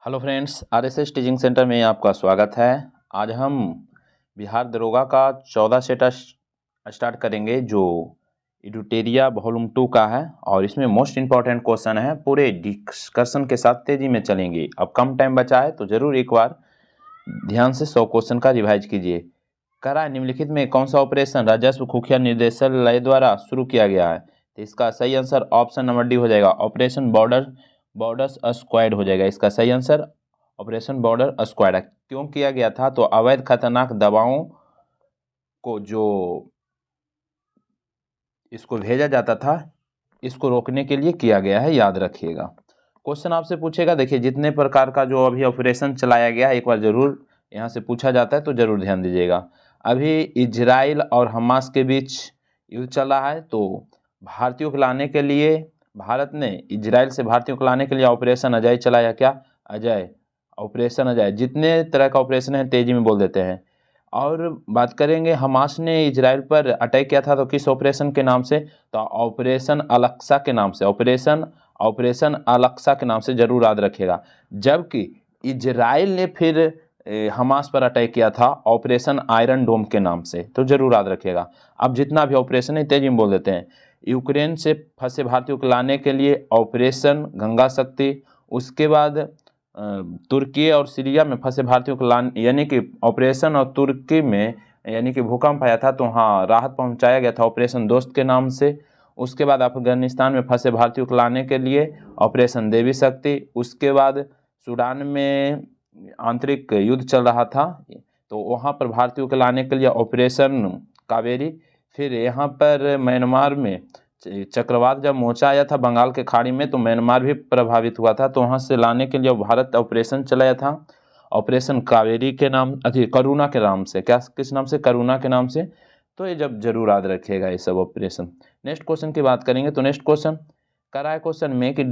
Hello friends, RSS teaching centre में आपका स्वागत है। आज हम बिहार दरोगा का 14 सेट स्टार्ट करेंगे जो एडुटेरिया वॉल्यूम 2 का है और इसमें मोस्ट इम्पॉर्टेंट क्वेश्चन है। पूरे डिस्कशन के साथ तेजी में चलेंगे। अब कम टाइम बचा है तो जरूर एक बार ध्यान से 100 क्वेश्चन का रिवाइज कीजिए। करा निम्नलिखित में कौन सा ऑपरेशन राजस्व खुफिया निर्देशालय द्वारा शुरू किया गया है? तो इसका सही आंसर ऑप्शन नंबर डी हो जाएगा, ऑपरेशन बॉर्डर्स स्क्वायड हो जाएगा। इसका सही आंसर ऑपरेशन बॉर्डर स्क्वायड। क्यों किया गया था? तो अवैध खतरनाक दवाओं को जो इसको भेजा जाता था, इसको रोकने के लिए किया गया है, याद रखिएगा। क्वेश्चन आपसे पूछेगा, देखिए जितने प्रकार का जो अभी ऑपरेशन चलाया गया है एक बार जरूर यहाँ से पूछा जाता है तो जरूर ध्यान दीजिएगा। अभी इजराइल और हमास के बीच युद्ध चल रहा है, तो भारतीयों को लाने के लिए भारत ने इजराइल से भारतीयों को लाने के लिए ऑपरेशन अजय चलाया। क्या? अजय, ऑपरेशन अजय। जितने तरह का ऑपरेशन है तेजी में बोल देते हैं। और बात करेंगे हमास ने इजराइल पर अटैक किया था तो किस ऑपरेशन के नाम से? तो ऑपरेशन अलक्सा के नाम से, ऑपरेशन अलक्सा के नाम से जरूर याद रखिएगा। जबकि इजराइल ने फिर हमास पर अटैक किया था ऑपरेशन आयरन डोम के नाम से, तो जरूर याद रखिएगा। अब जितना भी ऑपरेशन है तेजी में बोल देते हैं। यूक्रेन से फंसे भारतीयों को लाने के लिए ऑपरेशन गंगा शक्ति, उसके बाद तुर्की और सीरिया में फंसे भारतीयों को लाने यानी कि ऑपरेशन, और तुर्की में यानी कि भूकंप आया था तो हाँ राहत पहुंचाया गया था ऑपरेशन दोस्त के नाम से। उसके बाद अफगानिस्तान में फंसे भारतीयों को लाने के लिए ऑपरेशन देवी शक्ति। उसके बाद सूडान में आंतरिक युद्ध चल रहा था तो वहाँ पर भारतीयों को लाने के लिए ऑपरेशन कावेरी। फिर यहाँ पर म्यांमार में चक्रवात जब मोचा आया था बंगाल के खाड़ी में तो म्यांमार भी प्रभावित हुआ था, तो वहाँ से लाने के लिए भारत ऑपरेशन चलाया था ऑपरेशन कावेरी के नाम, करुणा के नाम से। क्या, किस नाम से? करुणा के नाम से। तो ये जब जरूर याद रखिएगा ये सब ऑपरेशन। नेक्स्ट क्वेश्चन की बात करेंगे तो नेक्स्ट क्वेश्चन कराए क्वेश्चन में कि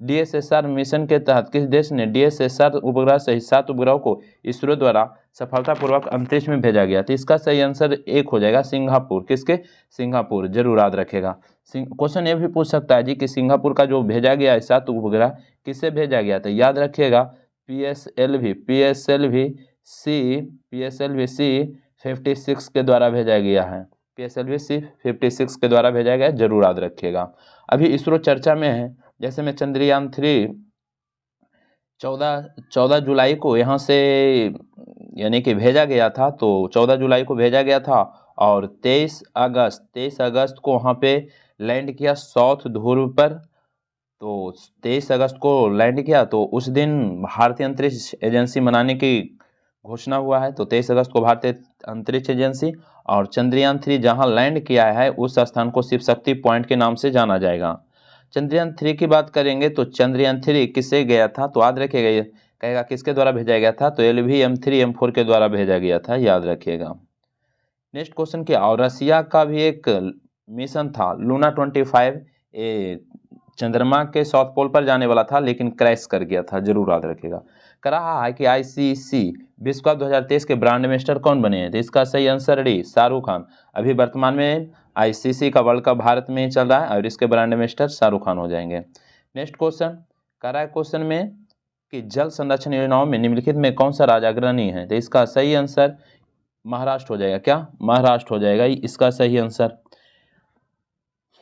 DSSR मिशन के तहत किस देश ने DSSR उपग्रह सहित 7 उपग्रहों को इसरो द्वारा सफलतापूर्वक अंतरिक्ष में भेजा गया? तो इसका सही आंसर एक हो जाएगा, सिंगापुर। किसके? सिंगापुर, जरूर याद रखेगा। क्वेश्चन ये भी पूछ सकता है जी कि सिंगापुर का जो भेजा गया है 7 उपग्रह किससे भेजा गया? तो याद रखिएगा PSLV-C 56 के द्वारा भेजा गया है। PSLV-C 56 के द्वारा भेजा गया है, जरूर याद रखिएगा। अभी इसरो चर्चा में है, जैसे में चंद्रयान 3 14 जुलाई को यहाँ से यानी कि भेजा गया था, तो 14 जुलाई को भेजा गया था और 23 अगस्त को वहाँ पे लैंड किया साउथ ध्रुव पर। तो 23 अगस्त को लैंड किया, तो उस दिन भारतीय अंतरिक्ष एजेंसी मनाने की घोषणा हुआ है। तो 23 अगस्त को भारतीय अंतरिक्ष एजेंसी, और चंद्रयान 3 जहां लैंड किया है उस स्थान को शिव शक्ति पॉइंट के नाम से जाना जाएगा। चंद्रयान 3 की बात करेंगे तो चंद्रयान 3 किससे गया था? तो याद रखिएगा, ये कहेगा किसके द्वारा भेजा गया था? तो LV-M3-M4 के द्वारा भेजा गया था, याद रखिएगा। नेक्स्ट क्वेश्चन क्या, और रसिया का भी एक मिशन था लूना 25, चंद्रमा के साउथ पोल पर जाने वाला था लेकिन क्रैश कर गया था, जरूर याद रखिएगा। कर रहा है कि ICC विश्व कप 2023 के ब्रांड एम्बेसडर कौन बने हैं? तो इसका सही आंसर डी, शाहरुख खान। अभी वर्तमान में ICC का वर्ल्ड कप भारत में ही चल रहा है और इसके ब्रांड एम्बेसडर शाहरुख खान हो जाएंगे। नेक्स्ट क्वेश्चन कर रहा है क्वेश्चन में कि जल संरक्षण योजनाओं में निम्नलिखित में कौन सा राज्य अग्रणी है? तो इसका सही आंसर महाराष्ट्र हो जाएगा। क्या? महाराष्ट्र हो जाएगा इसका सही आंसर।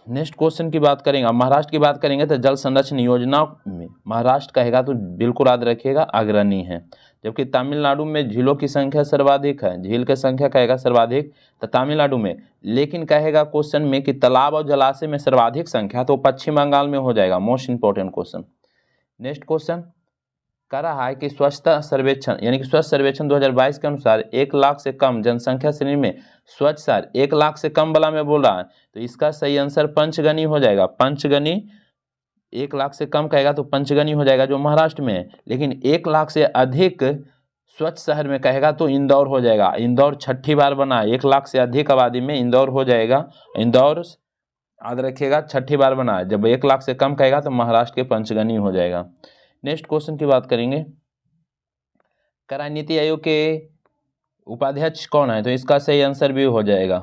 नेक्स्ट क्वेश्चन की बात करेंगे, महाराष्ट्र की बात करेंगे तो जल संरक्षण योजना में महाराष्ट्र कहेगा तो बिल्कुल याद रखिएगा अग्रणी है। जबकि तमिलनाडु में झीलों की संख्या सर्वाधिक है, झील की संख्या कहेगा सर्वाधिक तो तमिलनाडु में। लेकिन कहेगा क्वेश्चन में कि तालाब और जलाशय में सर्वाधिक संख्या, तो पश्चिम बंगाल में हो जाएगा। Most important question. Next question कह रहा है कि स्वच्छता सर्वेक्षण यानी कि स्वच्छ सर्वेक्षण 2022 के अनुसार 1 लाख से कम जनसंख्या श्रेणी में स्वच्छ शहर 1 लाख से कम वाला में बोल रहा है, तो इसका सही आंसर पंचगनी हो जाएगा। पंचगनी, 1 लाख से कम कहेगा तो पंचगनी हो जाएगा जो महाराष्ट्र में है। लेकिन 1 लाख से अधिक स्वच्छ शहर में कहेगा तो इंदौर हो जाएगा। इंदौर 6ठी बार बना है, 1 लाख से अधिक आबादी में इंदौर हो जाएगा। इंदौर याद रखिएगा 6ठी बार बना है। जब 1 लाख से कम कहेगा तो महाराष्ट्र के पंचगनी हो जाएगा। नेक्स्ट क्वेश्चन की बात करेंगे, करा नीति आयोग के उपाध्यक्ष कौन है? तो इसका सही आंसर भी हो जाएगा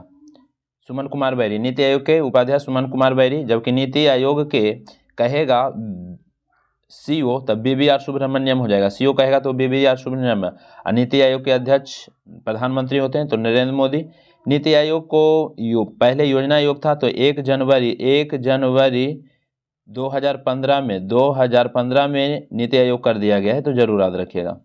सुमन कुमार बैरी। नीति आयोग के उपाध्यक्ष सुमन कुमार बैरी। जबकि नीति आयोग के कहेगा सीओ तब BVR सुब्रमण्यम हो जाएगा। सीओ कहेगा तो BVR सुब्रमण्यम। नीति आयोग के अध्यक्ष प्रधानमंत्री होते हैं तो नरेंद्र मोदी। नीति आयोग को पहले योजना आयोग था तो 1 जनवरी 2015 में नीति आयोग कर दिया गया है, तो जरूर याद रखिएगा।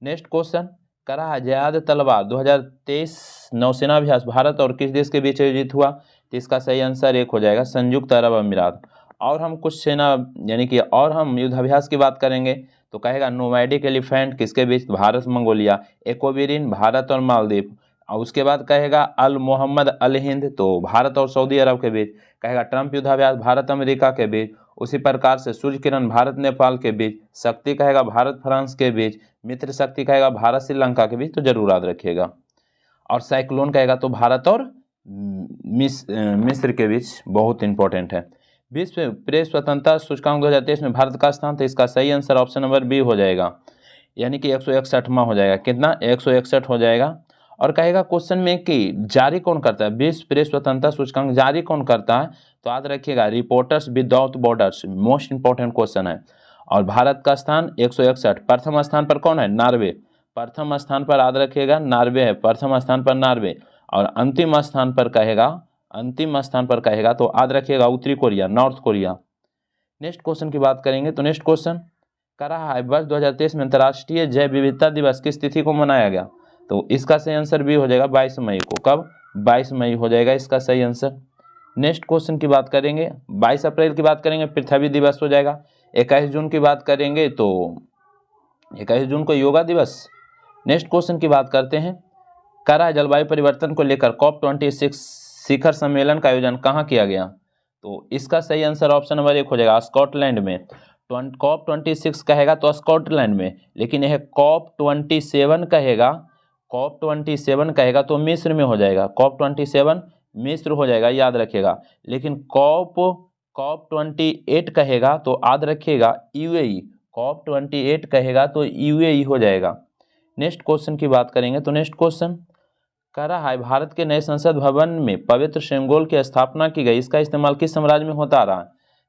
नेक्स्ट क्वेश्चन, करा आजाद तलवार 2023 नौसेना अभ्यास भारत और किस देश के बीच आयोजित हुआ? तो इसका सही आंसर 1 हो जाएगा, संयुक्त अरब अमीरात। और हम कुछ सेना यानी कि और हम युद्धाभ्यास की बात करेंगे तो कहेगा नोमैडिक एलिफेंट किसके बीच? भारत मंगोलिया। एक्वाबेरिन भारत और मालदीव। और उसके बाद कहेगा अल मोहम्मद अल हिंद तो भारत और सऊदी अरब के बीच। कहेगा ट्रंप युद्धाभ्यास भारत अमेरिका के बीच। उसी प्रकार से सूर्य किरण भारत नेपाल के बीच। शक्ति कहेगा भारत फ्रांस के बीच। मित्र शक्ति कहेगा भारत श्रीलंका के बीच, तो जरूर याद रखिएगा। और साइक्लोन कहेगा तो भारत और मिस्र के बीच, बहुत इंपॉर्टेंट है। विश्व प्रेस स्वतंत्रता सूचकांक 2023 में भारत का स्थान, तो इसका सही आंसर ऑप्शन नंबर बी हो जाएगा, यानी कि 161वां हो जाएगा। कितना? 161 हो जाएगा। और कहेगा क्वेश्चन में कि जारी कौन करता है? विश्व प्रेस स्वतंत्रता सूचकांक जारी कौन करता है? तो याद रखिएगा reporters without borders, most important question है। और भारत का स्थान 161। प्रथम स्थान पर कौन है? नॉर्वे। प्रथम स्थान पर याद रखिएगा नॉर्वे है, प्रथम स्थान पर नॉर्वे। और अंतिम स्थान पर कहेगा तो याद रखिएगा उत्तरी Korea, north Korea. Next question की बात करेंगे तो नेक्स्ट क्वेश्चन कर रहा है वर्ष 2023 में अंतर्राष्ट्रीय जैव विविधता दिवस किस तिथि को मनाया गया? तो इसका सही आंसर भी हो जाएगा 22 मई को। कब? 22 मई हो जाएगा इसका सही आंसर। नेक्स्ट क्वेश्चन की बात करेंगे 22 अप्रैल की बात करेंगे पृथ्वी दिवस हो जाएगा। 21 जून की बात करेंगे तो 21 जून को योगा दिवस। नेक्स्ट क्वेश्चन की बात करते हैं, करा जलवायु परिवर्तन को लेकर COP26 शिखर सम्मेलन का आयोजन कहाँ किया गया? तो इसका सही आंसर ऑप्शन नंबर 1 हो जाएगा, स्कॉटलैंड में। COP26 कहेगा तो स्कॉटलैंड में, लेकिन यह COP27 कहेगा तो मिस्र में हो जाएगा। COP27 मिस्र हो जाएगा, याद रखिएगा। लेकिन COP28 कहेगा तो याद रखिएगा UAE। COP28 कहेगा तो UAE हो जाएगा। नेक्स्ट क्वेश्चन की बात करेंगे तो नेक्स्ट क्वेश्चन कह रहा है भारत के नए संसद भवन में पवित्र श्रृंगोल की स्थापना की गई, इसका इस्तेमाल किस साम्राज्य में होता आ रहा है?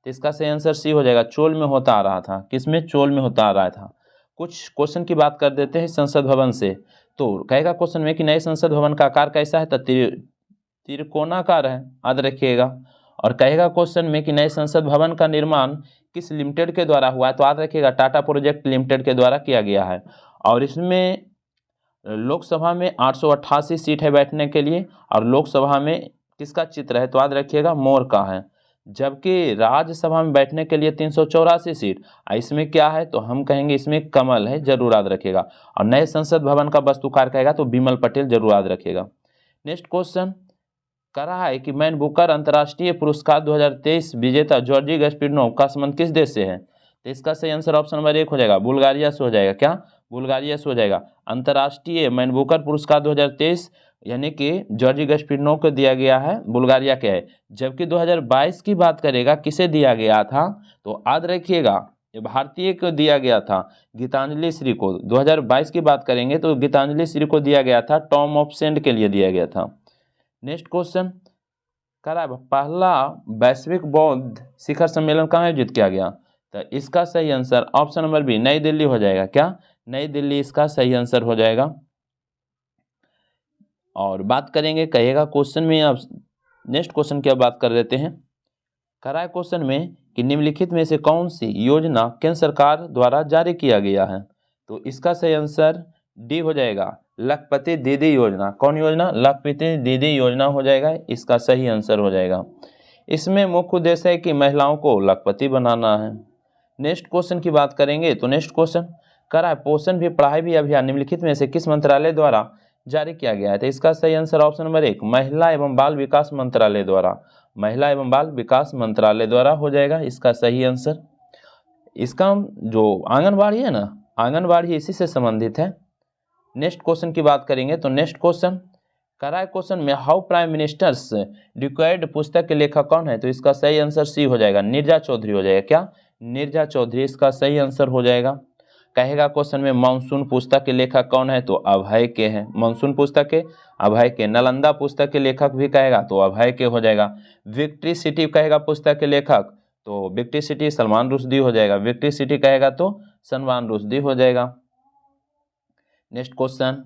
तो इसका सही आंसर सी हो जाएगा, चोल में होता आ रहा था। किसमें? चोल में होता आ रहा था। कुछ क्वेश्चन की बात कर देते हैं संसद भवन से। तो कहेगा क्वेश्चन में कि नए संसद भवन का आकार कैसा है? तो त्रिकोणाकार है, याद रखिएगा। और कहेगा क्वेश्चन में कि नए संसद भवन का निर्माण किस लिमिटेड के द्वारा हुआ है? तो याद रखिएगा टाटा प्रोजेक्ट लिमिटेड के द्वारा किया गया है। और इसमें लोकसभा में 888 सीट है बैठने के लिए, और लोकसभा में किसका चित्र है? तो याद रखिएगा मोर का है। जबकि राज्यसभा में बैठने के लिए 384 सीट, इसमें क्या है? तो हम कहेंगे इसमें कमल है, जरूर याद रखिएगा। और नए संसद भवन का वास्तुकार कहेगा तो बिमल पटेल, जरूर याद रखिएगा। नेक्स्ट क्वेश्चन कह रहा है कि मैन बुकर अंतर्राष्ट्रीय पुरस्कार 2023 विजेता जॉर्जी गस्पिनोव का संबंध किस देश से है? तो इसका सही आंसर ऑप्शन नंबर 1 हो जाएगा, बुल्गारिया से हो जाएगा। क्या? बुल्गारिया से हो जाएगा। अंतर्राष्ट्रीय मैन बुकर पुरस्कार 2023 यानी कि जॉर्जी गस्पिनोव को दिया गया है, बुल्गारिया के है। जबकि 2022 की बात करेगा किसे दिया गया था? तो याद रखिएगा ये भारतीय को दिया गया था, गीतांजलि श्री को। 2022 की बात करेंगे तो गीतांजलि श्री को दिया गया था, टॉम ऑफ सेंट के लिए दिया गया था। नेक्स्ट क्वेश्चन करा पहला वैश्विक बौद्ध शिखर सम्मेलन कहाँ आयोजित किया गया? तो इसका सही आंसर ऑप्शन नंबर बी, नई दिल्ली हो जाएगा। क्या? नई दिल्ली इसका सही आंसर हो जाएगा। और बात करेंगे कहेगा क्वेश्चन में, अब नेक्स्ट क्वेश्चन की अब बात कर लेते हैं। करा है क्वेश्चन में कि निम्नलिखित में से कौन सी योजना केंद्र सरकार द्वारा जारी किया गया है? तो इसका सही आंसर डी हो जाएगा, लखपति दीदी योजना। कौन योजना? लखपति दीदी योजना हो जाएगा, इसका सही आंसर हो जाएगा। इसमें मुख्य उद्देश्य है कि महिलाओं को लखपति बनाना है। नेक्स्ट क्वेश्चन की बात करेंगे तो नेक्स्ट क्वेश्चन करा है पोषण भी पढ़ाई भी अभियान निम्नलिखित में से किस मंत्रालय द्वारा जारी किया गया है? तो इसका सही आंसर ऑप्शन नंबर 1, महिला एवं बाल विकास मंत्रालय द्वारा। महिला एवं बाल विकास मंत्रालय द्वारा हो जाएगा इसका सही आंसर। इसका जो आंगनबाड़ी है ना, आंगनबाड़ी इसी से संबंधित है। नेक्स्ट क्वेश्चन की बात करेंगे तो नेक्स्ट क्वेश्चन करा है क्वेश्चन में हाउ प्राइम मिनिस्टर्स रिक्वायर्ड पुस्तक के लेखक कौन है? तो इसका सही आंसर सी हो जाएगा, नीरजा चौधरी हो जाएगा। क्या? नीरजा चौधरी इसका सही आंसर हो जाएगा। कहेगा क्वेश्चन में मानसून पुस्तक के लेखक कौन है? तो अभय के हैं। मानसून पुस्तक के अभय के। नालंदा पुस्तक के लेखक भी कहेगा तो अभय के हो जाएगा। विक्ट्री सिटी कहेगा पुस्तक के लेखक तो विक्ट्री सिटी सलमान रुश्दी हो जाएगा, विक्ट्री सिटी कहेगा तो सलमान रुश्दी हो जाएगा। नेक्स्ट क्वेश्चन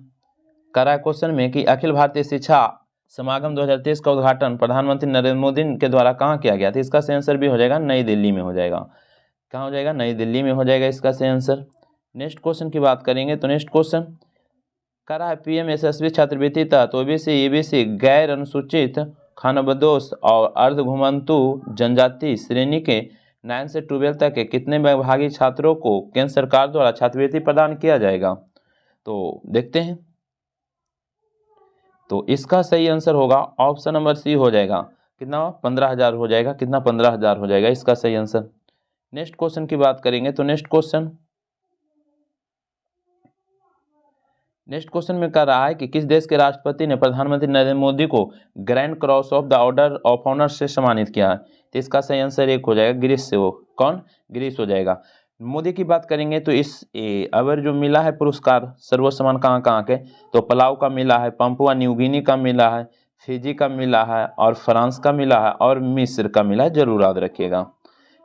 करा क्वेश्चन में कि अखिल भारतीय शिक्षा समागम 2023 का उद्घाटन प्रधानमंत्री नरेंद्र मोदी के द्वारा कहाँ किया गया था? इसका सही आंसर भी हो जाएगा नई दिल्ली में हो जाएगा। कहाँ हो जाएगा? नई दिल्ली में हो जाएगा इसका सही आंसर। नेक्स्ट क्वेश्चन की बात करेंगे तो नेक्स्ट क्वेश्चन करा है PM यशस्वी छात्रवृत्ति तहत ओबीसी EBC गैर अनुसूचित खानाबदोश और अर्ध घुमंतु जनजाति श्रेणी के 9 से 12 तक के कितने विभागीय छात्रों को केंद्र सरकार द्वारा छात्रवृत्ति प्रदान किया जाएगा? तो देखते हैं। तो इसका सही आंसर होगा ऑप्शन नंबर सी हो जाएगा। कितना? 15,000 हो जाएगा। कितना? 15,000 हो जाएगा इसका सही आंसर। नेक्स्ट क्वेश्चन की बात करेंगे तो नेक्स्ट क्वेश्चन में कह रहा है कि किस देश के राष्ट्रपति ने प्रधानमंत्री नरेंद्र मोदी को grand cross of the order of honour से सम्मानित किया है? तो इसका सही आंसर एक हो जाएगा ग्रीस से। वो कौन? ग्रीस हो जाएगा। मोदी की बात करेंगे तो इस अवर जो मिला है पुरस्कार सर्वोच्च सम्मान कहाँ कहाँ के? तो पलाऊ का मिला है, पंपुआ न्यू गिनी का मिला है, फिजी का मिला है और फ्रांस का मिला है और मिस्र का मिला है। जरूर याद रखिएगा।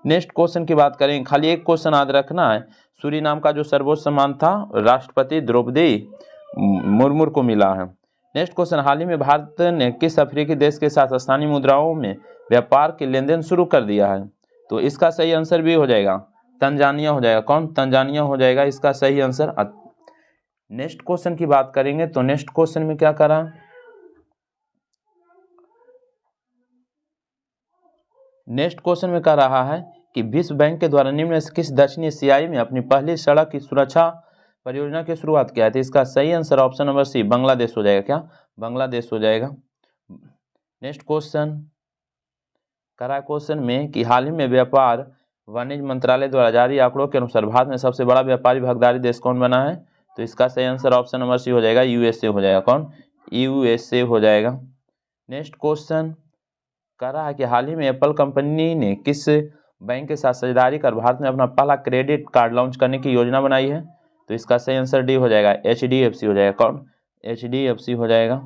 नेक्स्ट क्वेश्चन की बात करें, खाली एक क्वेश्चन याद रखना है। सूरीनाम का जो सर्वोच्च सम्मान था राष्ट्रपति द्रौपदी मुर्मू को मिला है। नेक्स्ट क्वेश्चन, हाल ही में भारत ने किस अफ्रीकी देश के साथ स्थानीय मुद्राओं में व्यापार के लेन देन शुरू कर दिया है? तो इसका सही आंसर भी हो जाएगा तंजानिया हो जाएगा। कौन? तंजानिया हो जाएगा इसका सही आंसर। नेक्स्ट क्वेश्चन की बात करेंगे तो नेक्स्ट क्वेश्चन में क्या करा? नेक्स्ट क्वेश्चन में कह रहा है कि विश्व बैंक के द्वारा निम्न से किस दक्षिणी एशियाई में अपनी पहली सड़क की सुरक्षा परियोजना की शुरुआत किया है? इसका सही answer option number C Bangladesh हो जाएगा। क्या? बांग्लादेश हो जाएगा। नेक्स्ट क्वेश्चन करा क्वेश्चन में कि हाल ही में व्यापार वाणिज्य मंत्रालय द्वारा जारी आंकड़ों के अनुसार भारत में सबसे बड़ा व्यापारी भागीदारी देश कौन बना है? तो इसका सही आंसर ऑप्शन नंबर सी हो जाएगा USA हो जाएगा। कौन? USA हो जाएगा। नेक्स्ट क्वेश्चन कह रहा है कि हाल ही में एप्पल कंपनी ने किस बैंक के साथ साझेदारी कर भारत में अपना पहला क्रेडिट कार्ड लॉन्च करने की योजना बनाई है? तो इसका सही आंसर डी हो जाएगा HDFC हो जाएगा। कौन? HDFC हो जाएगा।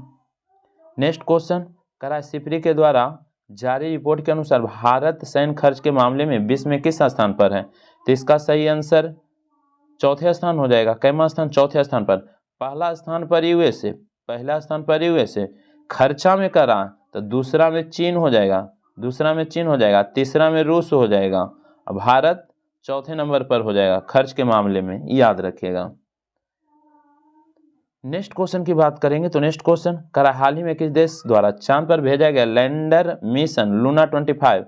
नेक्स्ट क्वेश्चन कह रहा है सिफरी के द्वारा जारी रिपोर्ट के अनुसार भारत सैन्य खर्च के मामले में विश्व में किस स्थान पर है? तो इसका सही आंसर चौथे स्थान हो जाएगा। कैमा स्थान? चौथे स्थान पर। पहला स्थान पर USA, पहला स्थान पर USA। खर्चा में करा तो दूसरा में चीन हो जाएगा, दूसरा में चीन हो जाएगा, तीसरा में रूस हो जाएगा। अब भारत चौथे नंबर पर हो जाएगा खर्च के मामले में, याद रखिएगा। नेक्स्ट क्वेश्चन की बात करेंगे तो नेक्स्ट क्वेश्चन करा हाल ही में किस देश द्वारा चांद पर भेजा गया लैंडर मिशन लूना 25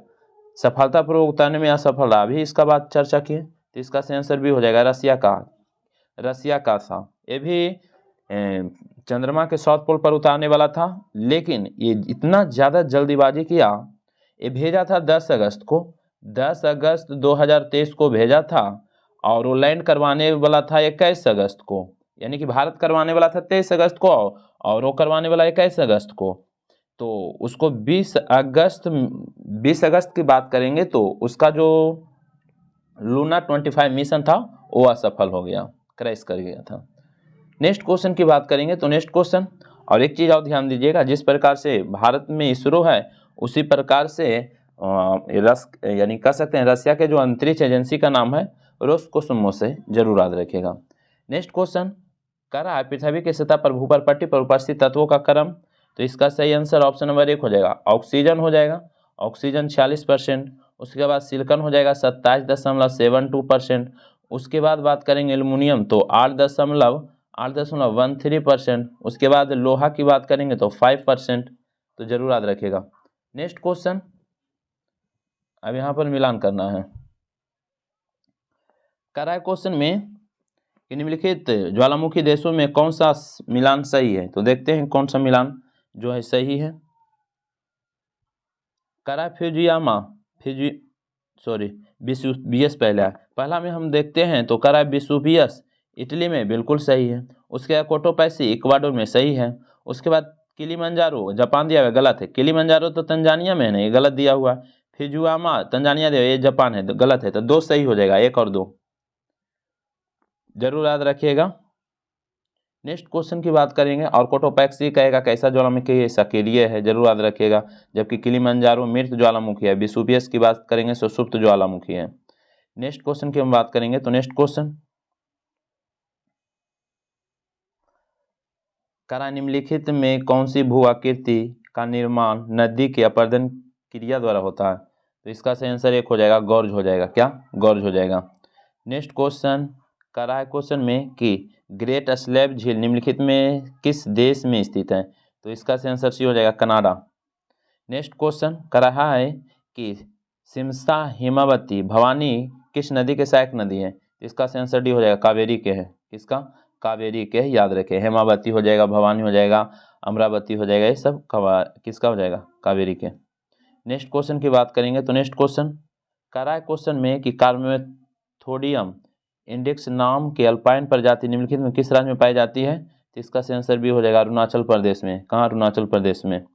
सफलतापूर्वक उतरने में असफल रहा? अभी इसका बात चर्चा किए तो इसका सही आंसर भी हो जाएगा रसिया का। रसिया का था। ये भी चंद्रमा के साउथ पोल पर उतारने वाला था, लेकिन ये इतना ज़्यादा जल्दीबाजी किया। ये भेजा था 10 अगस्त को, 10 अगस्त 2023 को भेजा था और वो लैंड करवाने वाला था 21 अगस्त को। यानी कि भारत करवाने वाला था 23 अगस्त को और वो करवाने वाला 21 अगस्त को। तो उसको 20 अगस्त की बात करेंगे तो उसका जो लूना 25 मिशन था वो असफल हो गया, क्रैश कर गया था। नेक्स्ट क्वेश्चन की बात करेंगे तो नेक्स्ट क्वेश्चन, और एक चीज़ और ध्यान दीजिएगा, जिस प्रकार से भारत में इसरो है उसी प्रकार से यानी कह सकते हैं रसिया के जो अंतरिक्ष एजेंसी का नाम है रोसकोसमोस से, जरूर याद रखिएगा। नेक्स्ट क्वेश्चन कह रहा है पृथ्वी की सतह पर भूपर पट्टी पर उपस्थित तत्वों का क्रम? तो इसका सही आंसर ऑप्शन नंबर 1 हो जाएगा। ऑक्सीजन हो जाएगा, ऑक्सीजन 46%। उसके बाद सिलिकॉन हो जाएगा 27.72%। उसके बाद बात करेंगे एल्युमिनियम तो 8.13%। उसके बाद लोहा की बात करेंगे तो 5%। तो जरूर याद रखिएगा। नेक्स्ट क्वेश्चन, अब यहाँ पर मिलान करना है। कह रहा है क्वेश्चन में निम्नलिखित ज्वालामुखी देशों में कौन सा मिलान सही है? तो देखते हैं कौन सा मिलान जो है सही है। कह रहा है वेसुवियस पहला में हम देखते हैं तो कह रहा है वेसुवियस इटली में, बिल्कुल सही है। उसके बाद कोटोपैसी इक्वाडोर में, सही है। उसके बाद किलिमंजारो जापान दिया हुआ, गलत है। किलिमंजारो तो तंजानिया में है ना, ये गलत दिया हुआ। फिजुआमा तंजानिया दिया, ये जापान है, तो गलत है। तो 2 सही हो जाएगा, 1 और 2 जरूर याद रखिएगा। नेक्स्ट क्वेश्चन की बात करेंगे, और कोटोपैक्सी कहेगा कैसा ज्वालामुखी है, सक्रिय है, जरूर याद रखिएगा। जबकि किलिमंजारो मृत ज्वालामुखी है। वेसुवियस की बात करेंगे तो सुप्त ज्वालामुखी है। नेक्स्ट क्वेश्चन की हम बात करेंगे तो नेक्स्ट क्वेश्चन, करा निम्नलिखित में कौन सी भू आकृति का निर्माण नदी के अपरदन क्रिया द्वारा होता है? तो इसका सही आंसर एक हो जाएगा, गॉर्ज हो जाएगा। क्या? गॉर्ज हो जाएगा। नेक्स्ट क्वेश्चन करा है क्वेश्चन में कि ग्रेट स्लैब झील निम्नलिखित में किस देश में स्थित है? तो इसका सही आंसर सी हो जाएगा, कनाडा। नेक्स्ट क्वेश्चन करा है कि सिमसा हिमावती भवानी किस नदी के सहायक नदी है? तो इसका सही आंसर डी हो जाएगा, कावेरी के है। किसका? कावेरी के। याद रखें, हेमावती हो जाएगा, भवानी हो जाएगा, अमरावती हो जाएगा, ये सब किसका हो जाएगा? कावेरी के। नेक्स्ट क्वेश्चन की बात करेंगे तो नेक्स्ट क्वेश्चन करा है क्वेश्चन में कि कार्बोथोडियम इंडेक्स नाम के अल्पाइन प्रजाति निम्नलिखित में किस राज्य में पाई जाती है? तो इसका सही आंसर भी हो जाएगा, अरुणाचल प्रदेश में। कहाँ? अरुणाचल प्रदेश में।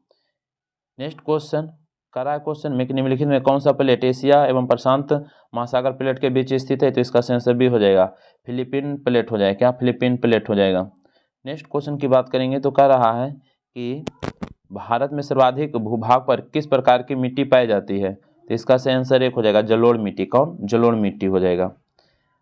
नेक्स्ट क्वेश्चन करा है क्वेश्चन में कि निम्नलिखित में कौन सा प्लेट एशिया एवं प्रशांत महासागर प्लेट के बीच स्थित है? तो इसका सही आंसर भी हो जाएगा, फिलीपीन प्लेट हो जाएगा। क्या? फिलीपीन प्लेट हो जाएगा। नेक्स्ट क्वेश्चन की बात करेंगे तो कह रहा है कि भारत में सर्वाधिक भूभाग पर किस प्रकार की मिट्टी पाई जाती है? तो इसका सही आंसर एक हो जाएगा, जलोढ़ मिट्टी। कौन? जलोढ़ मिट्टी हो जाएगा।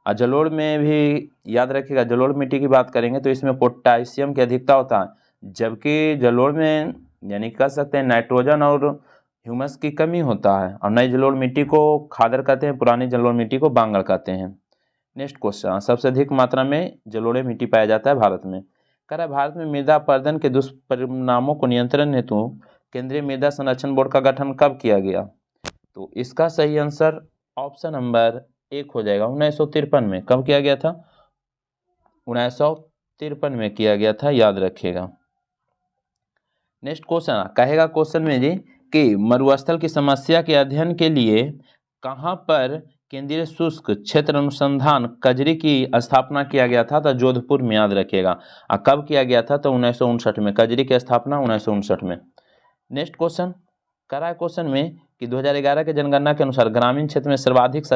और जलोढ़ में भी याद रखिएगा, जलोढ़ मिट्टी की बात करेंगे तो इसमें पोटासियम की अधिकता होता है, जबकि जलोढ़ में यानी कह सकते हैं नाइट्रोजन और ह्यूमस की कमी होता है। और नई जलोढ़ मिट्टी को खादर कहते हैं, पुरानी जलोढ़ मिट्टी को बांगड़ कहते हैं। नेक्स्ट क्वेश्चन, सबसे अधिक मात्रा में जलोढ़ मिट्टी पाया जाता है भारत में। कह रहा है भारत में मृदा अपरदन के दुष्परिणामों को नियंत्रण हेतु केंद्रीय मृदा संरक्षण बोर्ड का गठन कब किया गया? तो इसका सही आंसर ऑप्शन नंबर एक हो जाएगा, 1953 में। कब किया गया था? 1953 में किया गया था, याद रखिएगा। नेक्स्ट क्वेश्चन कहेगा क्वेश्चन में जी कि मरुस्थल की समस्या के अध्ययन के लिए कहाँ पर केंद्रीय शुष्क क्षेत्र अनुसंधान कजरी की स्थापना किया गया था? तो जोधपुर में, याद रखिएगा। और कब किया गया था? तो 1959 में। कजरी की स्थापना 1959 में। नेक्स्ट क्वेश्चन करा है क्वेश्चन में कि 2011 के जनगणना के अनुसार ग्रामीण क्षेत्र में सर्वाधिक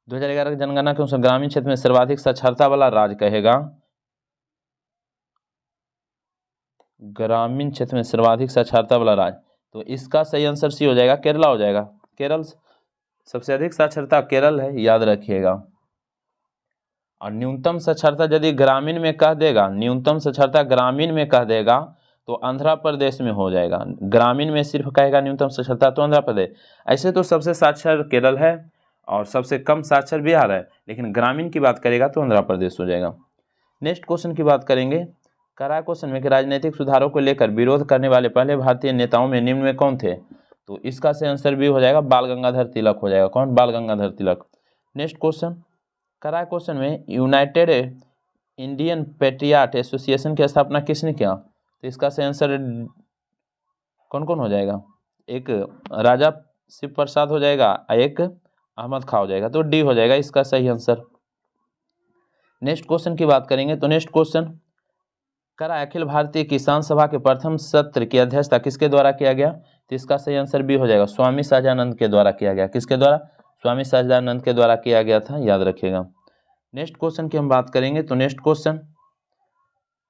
2011 की जनगणना के अनुसार ग्रामीण क्षेत्र में सर्वाधिक साक्षरता वाला राज्य कहेगा, ग्रामीण क्षेत्र में सर्वाधिक साक्षरता वाला राज्य, तो इसका सही आंसर सी हो जाएगा, केरला हो जाएगा। केरल सबसे अधिक साक्षरता केरल है, याद रखिएगा। और न्यूनतम साक्षरता यदि ग्रामीण में कह देगा, न्यूनतम साक्षरता ग्रामीण में कह देगा तो आंध्र प्रदेश में हो जाएगा। ग्रामीण में सिर्फ कहेगा न्यूनतम साक्षरता तो आंध्र प्रदेश। ऐसे तो सबसे साक्षर केरल है और सबसे कम साक्षर बिहार है, लेकिन ग्रामीण की बात करेगा तो आंध्र प्रदेश हो जाएगा। नेक्स्ट क्वेश्चन की बात करेंगे, करा क्वेश्चन में कि राजनीतिक सुधारों को लेकर विरोध करने वाले पहले भारतीय नेताओं में निम्न में कौन थे? तो इसका सही आंसर भी हो जाएगा, बाल गंगाधर तिलक हो जाएगा। कौन? बाल गंगाधर तिलक। नेक्स्ट क्वेश्चन करा क्वेश्चन में यूनाइटेड इंडियन पेट्रियाट एसोसिएशन की स्थापना किसने किया? तो इसका सही आंसर कौन कौन हो जाएगा? एक राजा शिव प्रसाद हो जाएगा, एक अहमद खां हो जाएगा, तो डी हो जाएगा इसका सही आंसर। नेक्स्ट क्वेश्चन की बात करेंगे तो नेक्स्ट क्वेश्चन करा अखिल भारतीय किसान सभा के प्रथम सत्र की अध्यक्षता किसके द्वारा किया गया? तो इसका सही आंसर भी हो जाएगा, स्वामी सहजानंद के द्वारा किया गया। किसके द्वारा? स्वामी सहजानंद के द्वारा किया गया था, याद रखिएगा। नेक्स्ट क्वेश्चन की हम बात करेंगे तो नेक्स्ट क्वेश्चन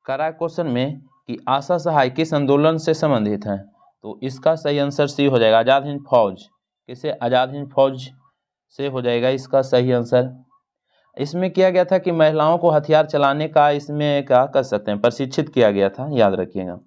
करा क्वेश्चन में कि आशा सहाय किस आंदोलन से संबंधित है? तो इसका सही आंसर सी हो जाएगा, आज़ाद हिंद फौज। किसे? आज़ाद हिंद फौज से हो जाएगा इसका सही आंसर। इसमें किया गया था कि महिलाओं को हथियार चलाने का, इसमें क्या कर सकते हैं, प्रशिक्षित किया गया था, याद रखिएगा।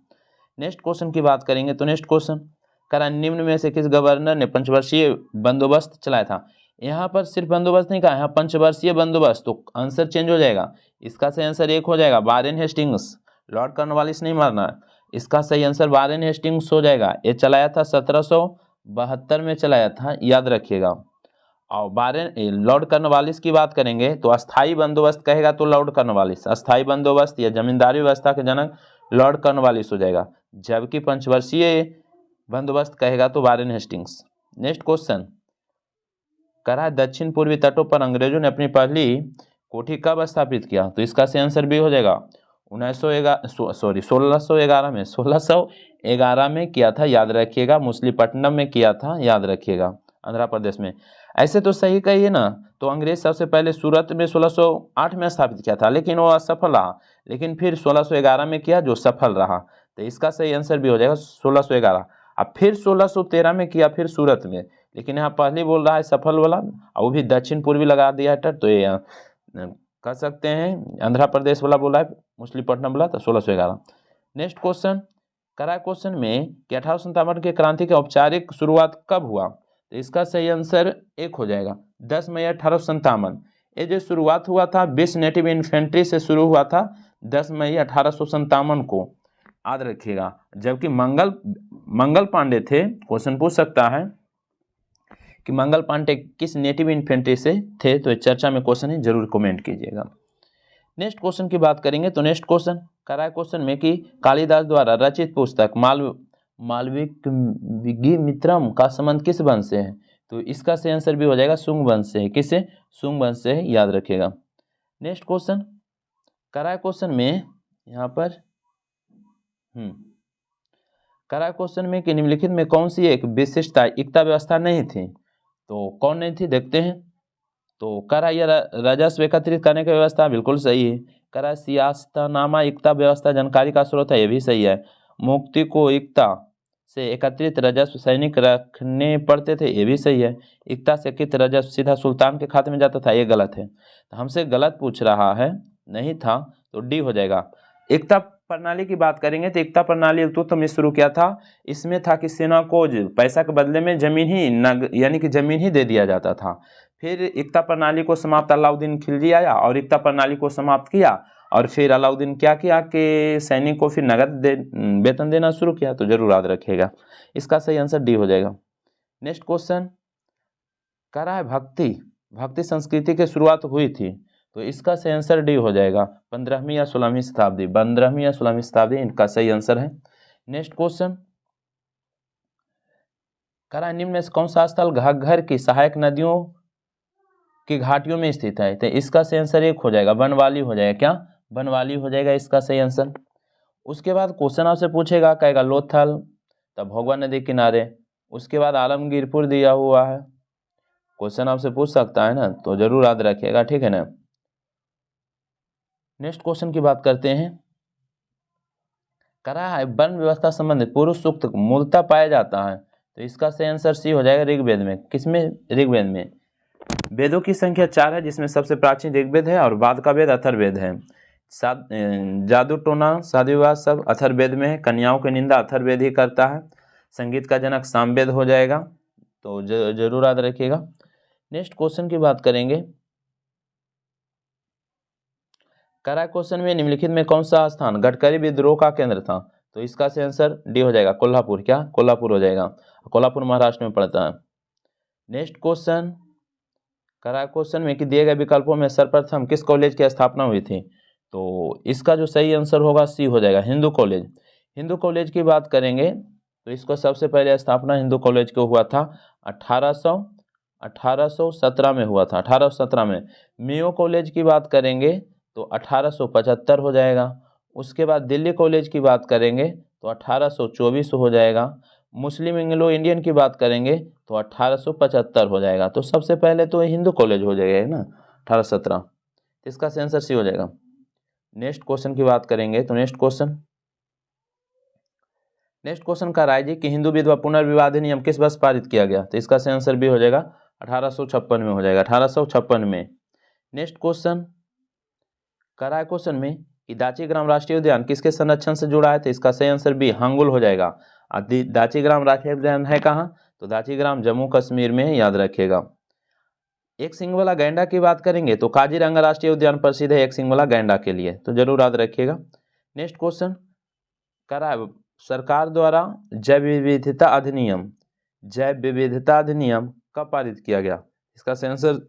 नेक्स्ट क्वेश्चन की बात करेंगे तो नेक्स्ट क्वेश्चन करा निम्न में से किस गवर्नर ने पंचवर्षीय बंदोबस्त चलाया था? यहाँ पर सिर्फ बंदोबस्त नहीं कहा, यहाँ पंचवर्षीय बंदोबस्त, तो आंसर चेंज हो जाएगा। इसका सही आंसर एक हो जाएगा, वारेन हेस्टिंग्स। लॉर्ड कॉर्नवालिस नहीं मारना है। इसका सही आंसर वारेन हेस्टिंग्स हो जाएगा। ये चलाया था 1772 में चलाया था, याद रखिएगा। और लॉर्ड कॉर्नवालिस की बात करेंगे तो अस्थाई बंदोबस्त कहेगा तो लॉर्ड कॉर्नवालिस, अस्थाई बंदोबस्त या जमींदारी व्यवस्था के जनक लॉर्ड कॉर्नवालिस हो जाएगा। जबकि पंचवर्षीय बंदोबस्त कहेगा तो वारेन हेस्टिंग्स। नेक्स्ट क्वेश्चन करा दक्षिण पूर्वी तटों पर अंग्रेजों ने अपनी पहली कोठी कब स्थापित किया? तो इसका सही आंसर भी हो जाएगा 1611 में किया था, याद रखिएगा। मछलीपट्टनम में किया था, याद रखिएगा। आंध्र प्रदेश में। ऐसे तो सही कहिए ना, तो अंग्रेज सबसे पहले सूरत में 1608 में स्थापित किया था, लेकिन वो असफल रहा, लेकिन फिर 1611 में किया जो सफल रहा। तो इसका सही आंसर भी हो जाएगा 1611। अब फिर 1613 में किया, फिर सूरत में, लेकिन यहाँ पहले बोल रहा है सफल वाला, और वो भी दक्षिण पूर्वी लगा दिया है, तो ये कह सकते हैं आंध्र प्रदेश वाला बोला है, मछलीपट्टनम बोला, तो 1611। नेक्स्ट क्वेश्चन करा क्वेश्चन में कि 1857 के क्रांति की औपचारिक शुरुआत कब हुआ, तो इसका सही आंसर एक हो जाएगा 10 मई 1857। ये जो शुरुआत हुआ था 20 नेटिव इन्फेंट्री से शुरू हुआ था 10 मई 1857 को, याद रखिएगा। जबकि मंगल पांडे थे, क्वेश्चन पूछ सकता है कि मंगल पांडे किस नेटिव इन्फेंट्री से थे, तो चर्चा में क्वेश्चन है, जरूर कमेंट कीजिएगा। नेक्स्ट क्वेश्चन की बात करेंगे, तो नेक्स्ट क्वेश्चन करा है क्वेश्चन में कि कालिदास द्वारा रचित पुस्तक मालविका का संबंध किस वंश से है, तो इसका सही आंसर भी हो जाएगा शुंग वंश से है। किससे? शुंग वंश से है, याद रखिएगा। नेक्स्ट क्वेश्चन करा है क्वेश्चन में यहाँ पर करा है क्वेश्चन में कि निम्नलिखित में कौन सी एक विशिष्टता इक्ता व्यवस्था नहीं थी, तो कौन नहीं थी देखते हैं। तो करा यह राजस्व एकत्रित करने की व्यवस्था, बिल्कुल सही है। करा सियासतनामा इक्ता व्यवस्था जानकारी का स्रोत है, ये भी सही है। मुक्ति को इक्ता से एकत्रित राजस्व सैनिक रखने पड़ते थे, ये भी सही है। इक्ता से एकत्रित राजस्व सीधा सुल्तान के खाते में जाता था, ये गलत है। तो हमसे गलत पूछ रहा है, नहीं था, तो डी हो जाएगा। एकता प्रणाली की बात करेंगे तो एकता प्रणाली तो में शुरू किया था, इसमें था कि सेना को पैसा के बदले में जमीन ही यानी कि जमीन ही दे दिया जाता था। फिर एकता प्रणाली को समाप्त अलाउद्दीन खिलजी आया और एकता प्रणाली को समाप्त किया, और फिर अलाउद्दीन क्या किया कि सैनिक को फिर नगद वेतन देना शुरू किया, तो जरूर याद रखिएगा। इसका सही आंसर डी हो जाएगा। नेक्स्ट क्वेश्चन कह रहा है भक्ति संस्कृति की शुरुआत हुई थी, तो इसका सही आंसर डी हो जाएगा 15वीं या 16वीं शताब्दी, 15वीं या 16वीं शताब्दी इनका सही आंसर है। नेक्स्ट क्वेश्चन कह रहा है निम्न में से कौन सा स्थल घग्गर की सहायक नदियों की घाटियों में स्थित है, तो इसका सही आंसर एक हो जाएगा, बनवाली हो जाएगा। क्या? बनवाली हो जाएगा इसका सही आंसर। उसके बाद क्वेश्चन आपसे पूछेगा, कहेगा लोथल, तब भोगवा नदी किनारे, उसके बाद आलमगीरपुर दिया हुआ है, क्वेश्चन आपसे पूछ सकता है ना, तो जरूर याद रखिएगा, ठीक है ना। नेक्स्ट क्वेश्चन की बात करते हैं, कह रहा है वन व्यवस्था संबंधित पुरुष सूक्त मूलतः पाया जाता है, तो इसका सही आंसर सी हो जाएगा ऋग्वेद में। किसमें? ऋग्वेद में। वेदों की संख्या 4 है, जिसमें सबसे प्राचीन ऋग्वेद है और बाद का वेद अथर्ववेद है। जादू टोना शादी विवाह सब अथर्ववेद में है, कन्याओं की निंदा अथर्ववेद ही करता है, संगीत का जनक सामवेद हो जाएगा, तो जरूर याद रखिएगा। नेक्स्ट क्वेश्चन की बात करेंगे, करा क्वेश्चन में निम्नलिखित में कौन सा स्थान गडकरी विद्रोह का केंद्र था, तो इसका सही आंसर डी हो जाएगा कोल्हापुर। क्या? कोल्हापुर हो जाएगा, कोल्हापुर महाराष्ट्र में पड़ता है। नेक्स्ट क्वेश्चन करा क्वेश्चन में कि दिए गए विकल्पों में सर्वप्रथम किस कॉलेज की स्थापना हुई थी, तो इसका जो सही आंसर होगा सी हो जाएगा हिंदू कॉलेज। हिंदू कॉलेज की बात करेंगे तो इसको सबसे पहले स्थापना हिंदू कॉलेज को हुआ था 1817 में हुआ था, 1817 में। मेयो कॉलेज की बात करेंगे तो 1875 हो जाएगा। उसके बाद दिल्ली कॉलेज की बात करेंगे तो 1824 हो जाएगा। मुस्लिम एंग्लो इंडियन की बात करेंगे तो 1875 हो जाएगा। तो सबसे पहले तो हिंदू कॉलेज हो जाएगा ना 1817, इसका आंसर सी हो जाएगा। नेक्स्ट क्वेश्चन की बात करेंगे तो नेक्स्ट क्वेश्चन का राय जी कि हिंदू विधवा पुनर्विवाह अधिनियम किस वर्ष पारित किया गया, तो इसका आंसर भी हो जाएगा 1856 में हो जाएगा, 1856 में। नेक्स्ट क्वेश्चन करा क्वेश्चन में कि दाचीग्राम राष्ट्रीय उद्यान किसके संरक्षण से जुड़ा है, तो इसका सही आंसर भी हांगुल हो जाएगा। दाचीग्राम राष्ट्रीय उद्यान है कहाँ, तो दाचीग्राम जम्मू कश्मीर में है, याद रखिएगा। एक सिंग वाला गैंडा की बात करेंगे तो काजीरंगा राष्ट्रीय उद्यान प्रसिद्ध है एक सिंग वाला गैंडा के लिए, तो जरूर याद रखिएगा। नेक्स्ट क्वेश्चन करा सरकार द्वारा जैव विविधता अधिनियम कब पारित किया गया, इसका आंसर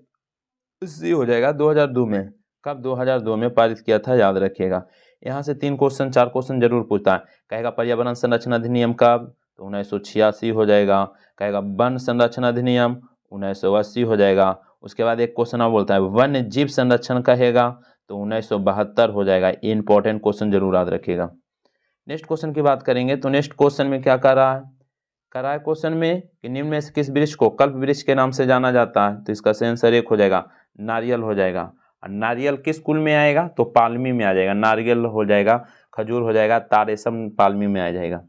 सी हो जाएगा 2002 में। कब? 2002 में पारित किया था, याद रखिएगा। यहाँ से 3 क्वेश्चन 4 क्वेश्चन जरूर पूछता है। कहेगा पर्यावरण संरक्षण अधिनियम कब, तो 1986 हो जाएगा। कहेगा वन संरक्षण अधिनियम 1980 हो जाएगा। उसके बाद एक क्वेश्चन और बोलता है वन्य जीव संरक्षण कहेगा तो 1972 हो जाएगा। ये इंपॉर्टेंट क्वेश्चन जरूर याद रखिएगा। नेक्स्ट क्वेश्चन की बात करेंगे तो नेक्स्ट क्वेश्चन में क्या कर रहा है, कराए क्वेश्चन में कि निम्न में से किस वृक्ष को कल्प वृक्ष के नाम से जाना जाता है, तो इसका सही आंसर एक हो जाएगा, नारियल हो जाएगा। और नारियल किस कुल में आएगा, तो पालमी में आ जाएगा, नारियल हो जाएगा, खजूर हो जाएगा, तारेसम पालमी में आ जाएगा।